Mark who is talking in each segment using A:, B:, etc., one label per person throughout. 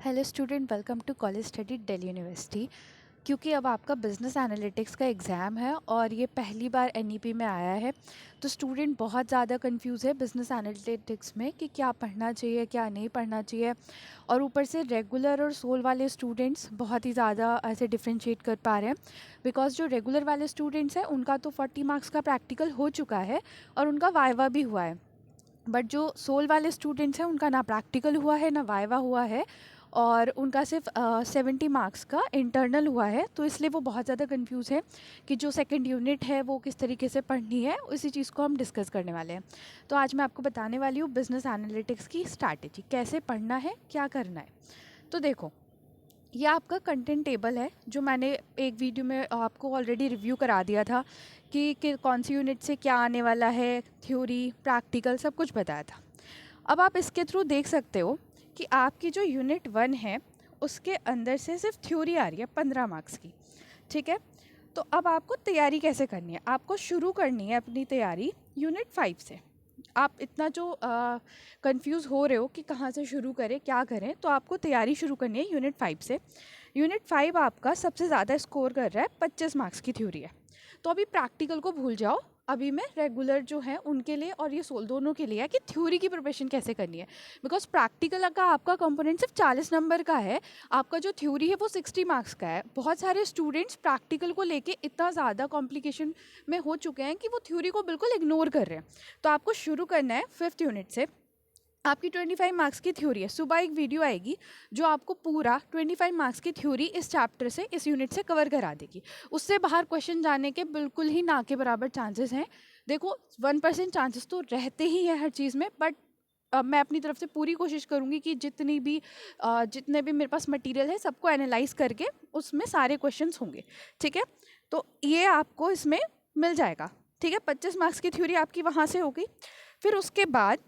A: Hello student, welcome to college study Delhi university. क्योंकि अब आपका बिजनेस एनालिटिक्स का एग्ज़ाम है और ये पहली बार एनईपी में आया है, तो स्टूडेंट बहुत ज़्यादा कंफ्यूज है बिजनेस एनालिटिक्स में कि क्या पढ़ना चाहिए क्या नहीं पढ़ना चाहिए। और ऊपर से रेगुलर और सोल वाले स्टूडेंट्स बहुत ही ज़्यादा ऐसे डिफ्रेंशिएट कर पा रहे हैं, बिकॉज जो रेगुलर वाले स्टूडेंट्स हैं उनका तो 40 मार्क्स का प्रैक्टिकल हो चुका है और उनका वाइवा भी हुआ है। बट जो सोल वाले स्टूडेंट्स हैं उनका ना प्रैक्टिकल हुआ है ना वाइवा हुआ है, और उनका सिर्फ 70 मार्क्स का इंटरनल हुआ है। तो इसलिए वो बहुत ज़्यादा कंफ्यूज है कि जो सेकंड यूनिट है वो किस तरीके से पढ़नी है। उसी चीज़ को हम डिस्कस करने वाले हैं। तो आज मैं आपको बताने वाली हूँ बिजनेस एनालिटिक्स की स्ट्रैटेजी, कैसे पढ़ना है क्या करना है। तो देखो, ये आपका कंटेंट टेबल है जो मैंने एक वीडियो में आपको ऑलरेडी रिव्यू करा दिया था कि कौन सी यूनिट से क्या आने वाला है, थ्योरी प्रैक्टिकल सब कुछ बताया था। अब आप इसके थ्रू देख सकते हो कि आपकी जो यूनिट 1 है उसके अंदर से सिर्फ थ्योरी आ रही है 15 मार्क्स की। ठीक है, तो अब आपको तैयारी कैसे करनी है, आपको शुरू करनी है अपनी तैयारी यूनिट 5 से। आप इतना जो कंफ्यूज हो रहे हो कि कहाँ से शुरू करें क्या करें, तो आपको तैयारी शुरू करनी है यूनिट 5 से। यूनिट 5 आपका सबसे ज़्यादा स्कोर कर रहा है, 25 मार्क्स की थ्योरी है। तो अभी प्रैक्टिकल को भूल जाओ, अभी मैं रेगुलर जो है उनके लिए और ये सोल दोनों के लिए है कि थ्योरी की प्रिपरेशन कैसे करनी है। बिकॉज प्रैक्टिकल का आपका कंपोनेंट सिर्फ 40 नंबर का है, आपका जो थ्योरी है वो 60 मार्क्स का है। बहुत सारे स्टूडेंट्स प्रैक्टिकल को लेके इतना ज़्यादा कॉम्प्लिकेशन में हो चुके हैं कि वो थ्योरी को बिल्कुल इग्नोर कर रहे हैं। तो आपको शुरू करना है 5th यूनिट से। आपकी 25 मार्क्स की थ्योरी है, सुबह एक वीडियो आएगी जो आपको पूरा 25 मार्क्स की थ्योरी इस चैप्टर से इस यूनिट से कवर करा देगी। उससे बाहर क्वेश्चन जाने के बिल्कुल ही ना के बराबर चांसेस हैं। देखो, 1% चांसेस तो रहते ही हैं हर चीज़ में, बट मैं अपनी तरफ से पूरी कोशिश करूँगी कि जितने भी मेरे पास मटेरियल है सबको एनालाइज करके उसमें सारे क्वेश्चंस होंगे। ठीक है, तो ये आपको इसमें मिल जाएगा। ठीक है, 25 मार्क्स की थ्योरी आपकी वहाँ से होगी। फिर उसके बाद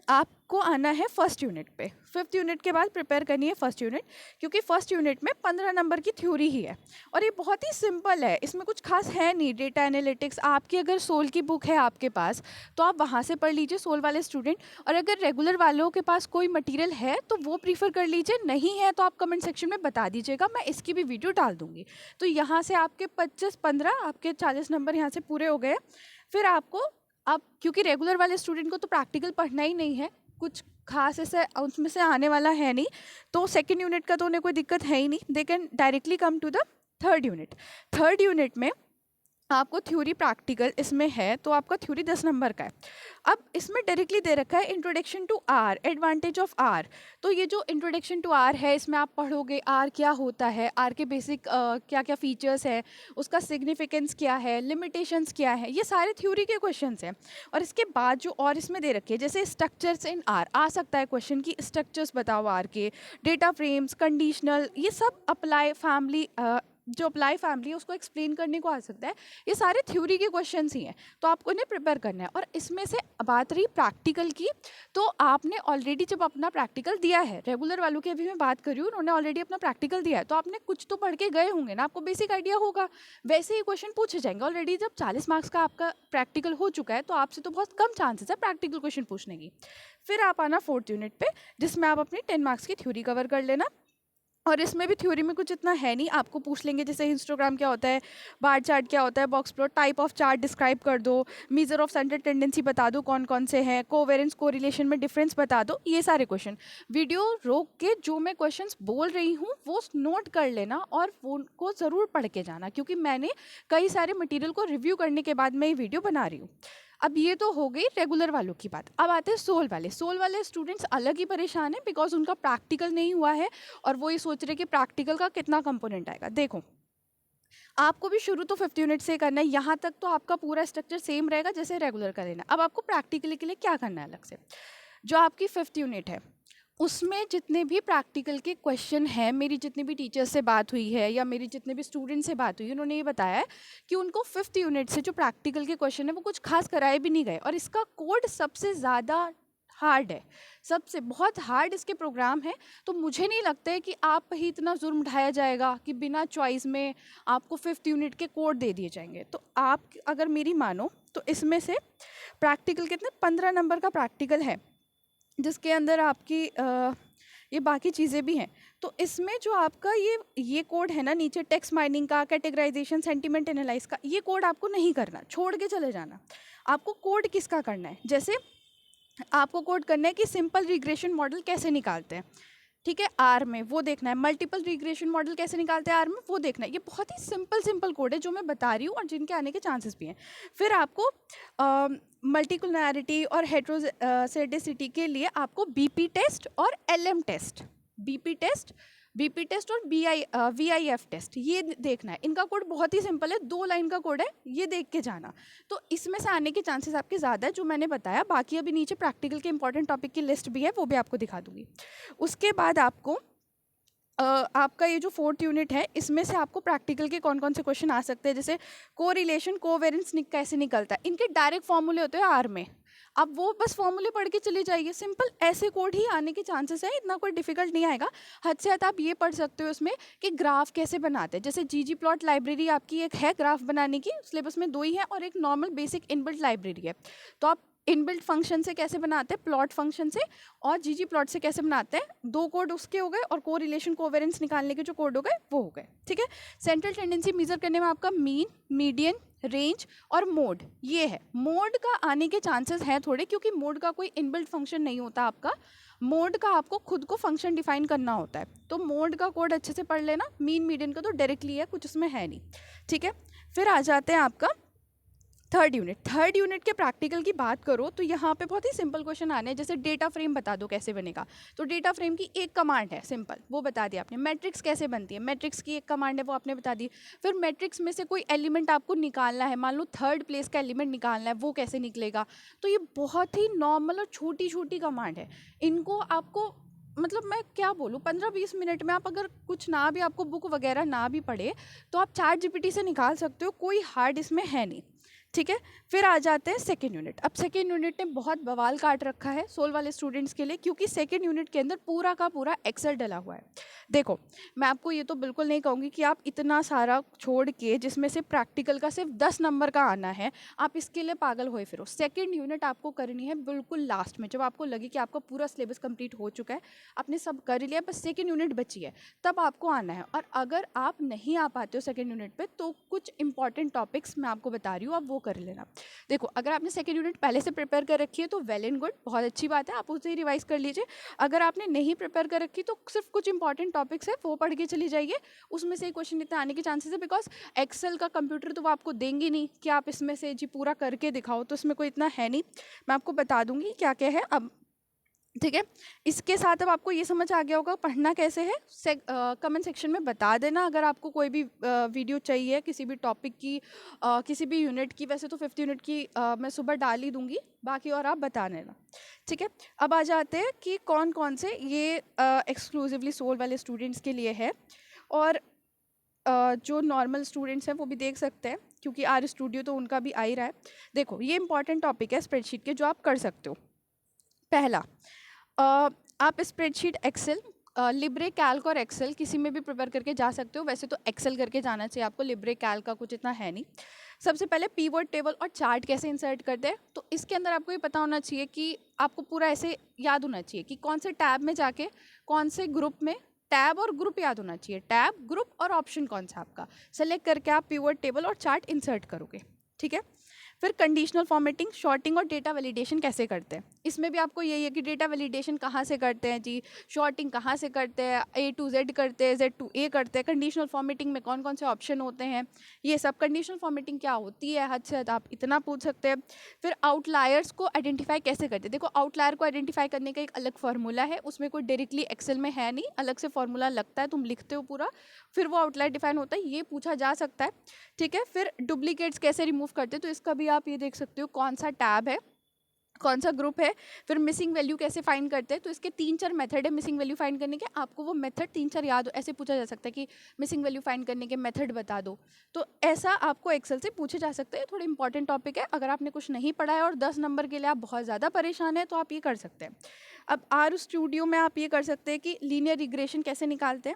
A: आपको आना है फर्स्ट यूनिट पे। 5th यूनिट के बाद प्रिपेयर करनी है फर्स्ट यूनिट, क्योंकि फर्स्ट यूनिट में 15 नंबर की थ्योरी ही है और ये बहुत ही सिंपल है, इसमें कुछ खास है नहीं। डेटा एनालिटिक्स आपकी अगर सोल की बुक है आपके पास तो आप वहाँ से पढ़ लीजिए, सोल वाले स्टूडेंट। और अगर रेगुलर वालों के पास कोई मटीरियल है तो वो प्रीफर कर लीजिए, नहीं है तो आप कमेंट सेक्शन में बता दीजिएगा, मैं इसकी भी वीडियो डाल दूँगी। तो यहाँ से आपके 25-15 आपके 40 नंबर यहाँ से पूरे हो गए। फिर आपको, अब क्योंकि रेगुलर वाले स्टूडेंट को तो प्रैक्टिकल पढ़ना ही नहीं है, कुछ खास ऐसे उसमें से आने वाला है नहीं, तो सेकंड यूनिट का तो उन्हें कोई दिक्कत है ही नहीं, they can directly come to the third unit. Third unit में आपको थ्योरी प्रैक्टिकल इसमें है, तो आपका थ्योरी 10 नंबर का है। अब इसमें डायरेक्टली दे रखा है introduction to R, advantage of R. तो ये जो इंट्रोडक्शन टू आर है इसमें आप पढ़ोगे आर क्या होता है, आर के बेसिक क्या क्या फीचर्स हैं, उसका सिग्निफिकेंस क्या है, लिमिटेशंस क्या है, ये सारे थ्योरी के क्वेश्चंस हैं। और इसके बाद जो और इसमें दे रखे हैं, जैसे स्ट्रक्चर्स इन आर आ सकता है क्वेश्चन की, स्ट्रक्चर्स बताओ आर के, डेटा फ्रेम्स, कंडीशनल, ये सब अप्लाई फैमिली, जो अप्लाई फैमिली है उसको एक्सप्लेन करने को आ सकता है। ये सारे थ्योरी के क्वेश्चंस ही हैं, तो आपको इन्हें प्रिपेयर करना है। और इसमें से बात रही प्रैक्टिकल की, तो आपने ऑलरेडी जब अपना प्रैक्टिकल दिया है, रेगुलर वालों की अभी मैं बात कर रही हूँ, उन्होंने ऑलरेडी अपना प्रैक्टिकल दिया है, तो आपने कुछ तो पढ़ के गए होंगे ना, आपको बेसिक आइडिया होगा। वैसे ही क्वेश्चन पूछे जाएंगे। ऑलरेडी जब 40 मार्क्स का आपका प्रैक्टिकल हो चुका है तो आपसे तो बहुत कम चांसेस है प्रैक्टिकल क्वेश्चन पूछने की। फिर आप आना 4th यूनिट पे, जिसमें आप अपनी 10 मार्क्स की थ्योरी कवर कर लेना। और इसमें भी थ्योरी में कुछ इतना है नहीं, आपको पूछ लेंगे जैसे हिस्टोग्राम क्या होता है, बार चार्ट क्या होता है, box plot, type of chart describe कर दो, मेजर ऑफ सेंटर टेंडेंसी बता दो कौन कौन से हैं, कोवेरेंस कोरिलेशन में डिफरेंस बता दो, ये सारे क्वेश्चन। वीडियो रोक के जो मैं क्वेश्चंस बोल रही हूँ वो नोट कर लेना और उनको ज़रूर पढ़ के जाना, क्योंकि मैंने कई सारे मटीरियल को रिव्यू करने के बाद मैं ये वीडियो बना रही हूँ। अब ये तो हो गई रेगुलर वालों की बात। अब आते हैं सोल वाले। सोल वाले स्टूडेंट्स अलग ही परेशान है, बिकॉज उनका प्रैक्टिकल नहीं हुआ है और वो ये सोच रहे कि प्रैक्टिकल का कितना कंपोनेंट आएगा। देखो, आपको भी शुरू तो 5th यूनिट से करना है, यहाँ तक तो आपका पूरा स्ट्रक्चर सेम रहेगा जैसे रेगुलर का लेना। अब आपको प्रैक्टिकल के लिए क्या करना है अलग से, जो आपकी 5th यूनिट है उसमें जितने भी प्रैक्टिकल के क्वेश्चन हैं, मेरी जितनी भी टीचर से बात हुई है या मेरी जितने भी स्टूडेंट से बात हुई है, उन्होंने ये बताया है कि उनको 5th यूनिट से जो प्रैक्टिकल के क्वेश्चन है वो कुछ खास कराए भी नहीं गए, और इसका कोड सबसे ज़्यादा हार्ड है, सबसे बहुत हार्ड इसके प्रोग्राम है। तो मुझे नहीं लगता है कि आप पे ही इतना जुर्म उठाया जाएगा कि बिना चॉइस में आपको 5th यूनिट के कोड दे दिए जाएंगे। तो आप अगर मेरी मानो तो इसमें से प्रैक्टिकल कितने 15 नंबर का प्रैक्टिकल है, जिसके अंदर आपकी ये बाकी चीज़ें भी हैं। तो इसमें जो आपका ये कोड है ना नीचे, टेक्स्ट माइनिंग का, कैटेगराइजेशन, सेंटिमेंट एनालाइज का, ये कोड आपको नहीं करना, छोड़ के चले जाना। आपको कोड किसका करना है, जैसे आपको कोड करना है कि सिंपल रिग्रेशन मॉडल कैसे निकालते हैं, ठीक है, आर में वो देखना है। मल्टीपल रिग्रेशन मॉडल कैसे निकालते हैं आर में, वो देखना है। ये बहुत ही सिंपल कोड है जो मैं बता रही हूँ और जिनके आने के चांसेस भी हैं। फिर आपको मल्टीकुलरिटी और हेट्रोसेडिसिटी के लिए आपको बीपी टेस्ट और एलएम टेस्ट, बीपी टेस्ट और वीआईएफ टेस्ट, ये देखना है। इनका कोड बहुत ही सिंपल है, 2 लाइन का कोड है, ये देख के जाना। तो इसमें से आने के चांसेस आपके ज़्यादा है जो मैंने बताया। बाकी अभी नीचे प्रैक्टिकल के इंपॉर्टेंट टॉपिक की लिस्ट भी है, वो भी आपको दिखा दूंगी। उसके बाद आपको आपका ये जो 4th यूनिट है, इसमें से आपको प्रैक्टिकल के कौन कौन से क्वेश्चन आ सकते हैं, जैसे कोरिलेशन, कोवेरेंस कैसे निकलता है। इनके डायरेक्ट फॉर्मूले होते हैं आर में, आप वो बस फॉर्मूले पढ़ के चले जाइए। सिंपल ऐसे कोड ही आने के चांसेस है, इतना कोई डिफिकल्ट नहीं आएगा। हद से ज़्यादा आप ये पढ़ सकते हो इसमें कि ग्राफ कैसे बनाते हैं। जैसे ggplot लाइब्रेरी आपकी एक है ग्राफ बनाने की, सिलेबस में 2 ही है, और एक नॉर्मल बेसिक इनबिल्ट लाइब्रेरी है। तो आप इनबिल्ट फंक्शन से कैसे बनाते हैं, प्लॉट फंक्शन से, और ggplot से कैसे बनाते हैं, 2 कोड उसके हो गए। और कोरिलेशन, कोवेरेंस निकालने के जो कोड हो गए वो हो गए, ठीक है। सेंट्रल टेंडेंसी मेजर करने में आपका मीन, मीडियन, रेंज और मोड, ये है। मोड का आने के चांसेस हैं थोड़े, क्योंकि मोड का कोई इनबिल्ट फंक्शन नहीं होता आपका। मोड का आपको खुद को फंक्शन डिफाइन करना होता है। तो मोड का कोड अच्छे से पढ़ लेना। मीन, मीडियन का तो डायरेक्टली है, कुछ उसमें है नहीं, ठीक है। फिर आ जाते हैं आपका 3rd यूनिट के प्रैक्टिकल की बात करो तो यहाँ पे बहुत ही सिंपल क्वेश्चन आने हैं। जैसे डेटा फ्रेम बता दो कैसे बनेगा, तो डेटा फ्रेम की एक कमांड है सिंपल, वो बता दिया आपने। मैट्रिक्स कैसे बनती है, मैट्रिक्स की एक कमांड है, वो आपने बता दी। फिर मैट्रिक्स में से कोई एलिमेंट आपको निकालना है, मान लो 3rd प्लेस का एलिमेंट निकालना है, वो कैसे निकलेगा। तो ये बहुत ही नॉर्मल और छोटी छोटी कमांड है। इनको आपको, मतलब मैं क्या बोलूँ, 15-20 मिनट में आप अगर कुछ ना भी, आपको बुक वगैरह ना भी पढ़े, तो आप ChatGPT से निकाल सकते हो, कोई हार्ड इसमें है नहीं, ठीक है। फिर आ जाते हैं 2nd यूनिट। अब 2nd यूनिट ने बहुत बवाल काट रखा है सोल वाले स्टूडेंट्स के लिए, क्योंकि 2nd यूनिट के अंदर पूरा का पूरा एक्सेल डला हुआ है। देखो, मैं आपको ये तो बिल्कुल नहीं कहूँगी कि आप इतना सारा छोड़ के, जिसमें से प्रैक्टिकल का सिर्फ 10 नंबर का आना है, आप इसके लिए पागल होए फिरो। 2nd यूनिट आपको करनी है बिल्कुल लास्ट में, जब आपको लगे कि आपका पूरा सिलेबस कंप्लीट हो चुका है, आपने सब कर लिया, बस 2nd यूनिट बची है, तब आपको आना है। और अगर आप नहीं आ पाते हो 2nd यूनिट पे, तो कुछ इंपॉर्टेंट टॉपिक्स मैं आपको बता रही हूँ, आप वो कर लेना। देखो, अगर आपने 2nd यूनिट पहले से प्रिपेयर कर रखी है तो वेल एंड गुड, बहुत अच्छी बात है, आप उसे ही रिवाइज कर लीजिए। अगर आपने नहीं प्रिपेयर कर रखी तो सिर्फ कुछ इंपॉर्टेंट टॉपिक्स है, वो पढ़ के चली जाइए। उसमें से क्वेश्चन इतने आने के चांसेस है, बिकॉज एक्सेल का कंप्यूटर तो वो आपको देंगे नहीं कि आप इसमें से जी पूरा करके दिखाओ, तो इसमें कोई इतना है नहीं। मैं आपको बता दूंगी क्या क्या है अब, ठीक है। इसके साथ अब आपको ये समझ आ गया होगा पढ़ना कैसे है। कमेंट सेक्शन में बता देना अगर आपको कोई भी वीडियो चाहिए किसी भी टॉपिक की, किसी भी यूनिट की। वैसे तो 5th यूनिट की मैं सुबह डाल ही दूंगी, बाकी और आप बता देना, ठीक है। अब आ जाते हैं कि कौन कौन से ये एक्सक्लूसिवली सोल वाले स्टूडेंट्स के लिए है, और जो नॉर्मल स्टूडेंट्स हैं वो भी देख सकते हैं, क्योंकि आर स्टूडियो तो उनका भी आ ही रहा है। देखो, ये इंपॉर्टेंट टॉपिक है स्प्रेडशीट के, जो आप कर सकते हो। पहला, आप स्प्रेडशीट, एक्सेल, लिब्रे, कैल्क और एक्सेल किसी में भी प्रिपेयर करके जा सकते हो। वैसे तो एक्सेल करके जाना चाहिए आपको, लिब्रे कैल्क का कुछ इतना है नहीं। सबसे पहले पीवर्ड टेबल और चार्ट कैसे इंसर्ट करते हैं, तो इसके अंदर आपको ये पता होना चाहिए कि आपको पूरा ऐसे याद होना चाहिए कि कौन से टैब में जाके कौन से ग्रुप में, टैब और ग्रुप याद होना चाहिए, टैब, ग्रुप और ऑप्शन कौन सा आपका, सेलेक्ट करके आप पीवर्ड टेबल और चार्ट इंसर्ट करोगे, ठीक है। फिर कंडीशनल फॉर्मेटिंग, शॉर्टिंग और डेटा वैलिडेशन कैसे करते हैं, इसमें भी आपको यही है कि डेटा वैलिडेशन कहाँ से करते हैं जी, शॉर्टिंग कहाँ से करते हैं, A to Z करते हैं, Z to A करते हैं, कंडीशनल फॉर्मेटिंग में कौन कौन से ऑप्शन होते हैं, ये सब। कंडीशनल फॉर्मेटिंग क्या होती है, हद से हद आप इतना पूछ सकते हैं। फिर आउटलायर्स को आइडेंटिफाई कैसे करते हैं। देखो, आउटलायर को आइडेंटिफाई करने का एक अलग फार्मूला है, उसमें कोई डायरेक्टली एक्सेल में है नहीं, अलग से फार्मूला लगता है, तुम लिखते हो पूरा, फिर वो आउटलायर डिफाइन होता है, ये पूछा जा सकता है, ठीक है। फिर डुप्लीकेट्स कैसे रिमूव करते हैं, तो इसका भी आप ये देख सकते हो कौन सा टैब है, कौन सा ग्रुप है। फिर मिसिंग वैल्यू कैसे फाइंड करते हैं, तो इसके 3-4 मेथड है मिसिंग वैल्यू फाइंड करने के, आपको वो मेथड 3-4 याद हो, ऐसे पूछा जा सकता है कि मिसिंग वैल्यू फाइंड करने के मेथड बता दो, तो ऐसा आपको एक्सेल से पूछे जा सकते हैं। थोड़े इंपॉर्टेंट टॉपिक है, अगर आपने कुछ नहीं पढ़ा है और 10 नंबर के लिए आप बहुत ज़्यादा परेशान हैं तो आप ये कर सकते हैं। अब आर स्टूडियो में आप ये कर सकते हैं कि लीनियर रिग्रेशन कैसे निकालते हैं,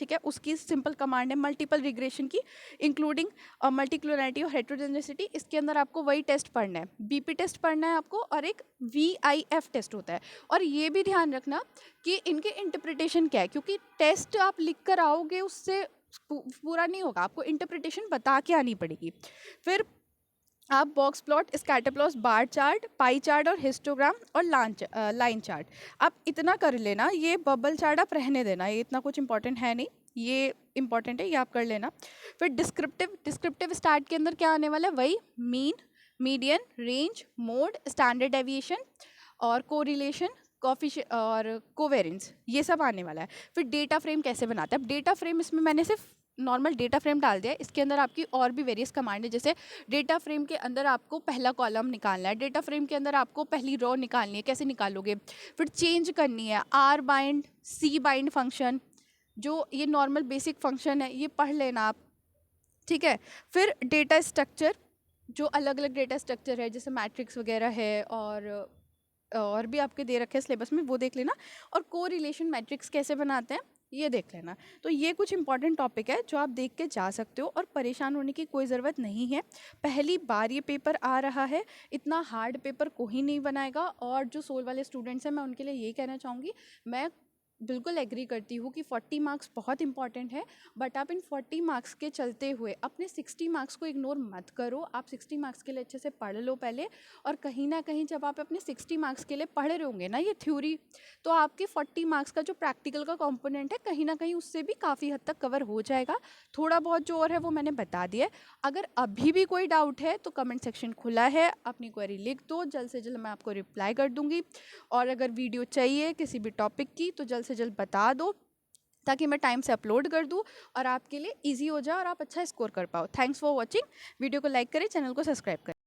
B: ठीक है, उसकी सिंपल कमांड है मल्टीपल रिग्रेशन की, इंक्लूडिंग मल्टीक्लोरिटी और हेट्रोजेनेसिटी। इसके अंदर आपको वही टेस्ट पढ़ना है, बीपी टेस्ट पढ़ना है आपको, और एक वीआईएफ टेस्ट होता है। और ये भी ध्यान रखना कि इनके इंटरप्रिटेशन क्या है, क्योंकि टेस्ट आप लिख कर आओगे उससे पूरा नहीं होगा, आपको इंटरप्रिटेशन बता के आनी पड़ेगी। फिर आप box plot, scatter plot, bar chart, pie chart और हिस्टोग्राम और लाइन चार्ट आप इतना कर लेना। ये बबल चार्ट आप रहने देना, ये इतना कुछ इंपॉर्टेंट है नहीं, ये इंपॉर्टेंट है, ये आप कर लेना। फिर डिस्क्रिप्टिव स्टार्ट के अंदर क्या आने वाला है, वही mean, median, range, mode, standard deviation और कोरिलेशन, और कोवेरेंस, ये सब आने वाला है। फिर डेटा फ्रेम कैसे बनाते हैं, अब डेटा फ्रेम इसमें मैंने सिर्फ नॉर्मल डेटा फ्रेम डाल दिया है, इसके अंदर आपकी और भी वेरियस कमांड है। जैसे डेटा फ्रेम के अंदर आपको पहला कॉलम निकालना है, डेटा फ्रेम के अंदर आपको पहली रो निकालनी है, कैसे निकालोगे। फिर चेंज करनी है, R bind, C bind function, जो ये नॉर्मल बेसिक फंक्शन है, ये पढ़ लेना आप, ठीक है। फिर डेटा स्ट्रक्चर, जो अलग अलग डेटा स्ट्रक्चर है, जैसे मैट्रिक्स वगैरह है, और भी आपके दे रखे हैं सिलेबस में, वो देख लेना। और को रिलेशन मैट्रिक्स कैसे बनाते हैं, ये देख लेना। तो ये कुछ इंपॉर्टेंट टॉपिक है जो आप देख के जा सकते हो, और परेशान होने की कोई ज़रूरत नहीं है। पहली बार ये पेपर आ रहा है, इतना हार्ड पेपर कोई नहीं बनाएगा। और जो सोल वाले स्टूडेंट्स हैं, मैं उनके लिए ये कहना चाहूँगी, मैं बिल्कुल एग्री करती हूँ कि 40 मार्क्स बहुत इंपॉर्टेंट है, बट आप इन 40 मार्क्स के चलते हुए अपने 60 मार्क्स को इग्नोर मत करो। आप 60 मार्क्स के लिए अच्छे से पढ़ लो पहले, और कहीं ना कहीं जब आप अपने 60 मार्क्स के लिए पढ़ रहे होंगे ना ये थ्योरी, तो आपके 40 मार्क्स का जो प्रैक्टिकल का कंपोनेंट है, कहीं ना कहीं उससे भी काफ़ी हद तक कवर हो जाएगा। थोड़ा बहुत जो और है वो मैंने बता दिया है। अगर अभी भी कोई डाउट है तो कमेंट सेक्शन खुला है, अपनी क्वेरी लिख दो, जल्द से जल्द मैं आपको रिप्लाई कर दूंगी। और अगर वीडियो चाहिए किसी भी टॉपिक की तो जल्द से जल्द बता दो, ताकि मैं टाइम से अपलोड कर दूं और आपके लिए इजी हो जाए और आप अच्छा स्कोर कर पाओ। Thanks for watching. वीडियो को लाइक करें, चैनल को सब्सक्राइब करें।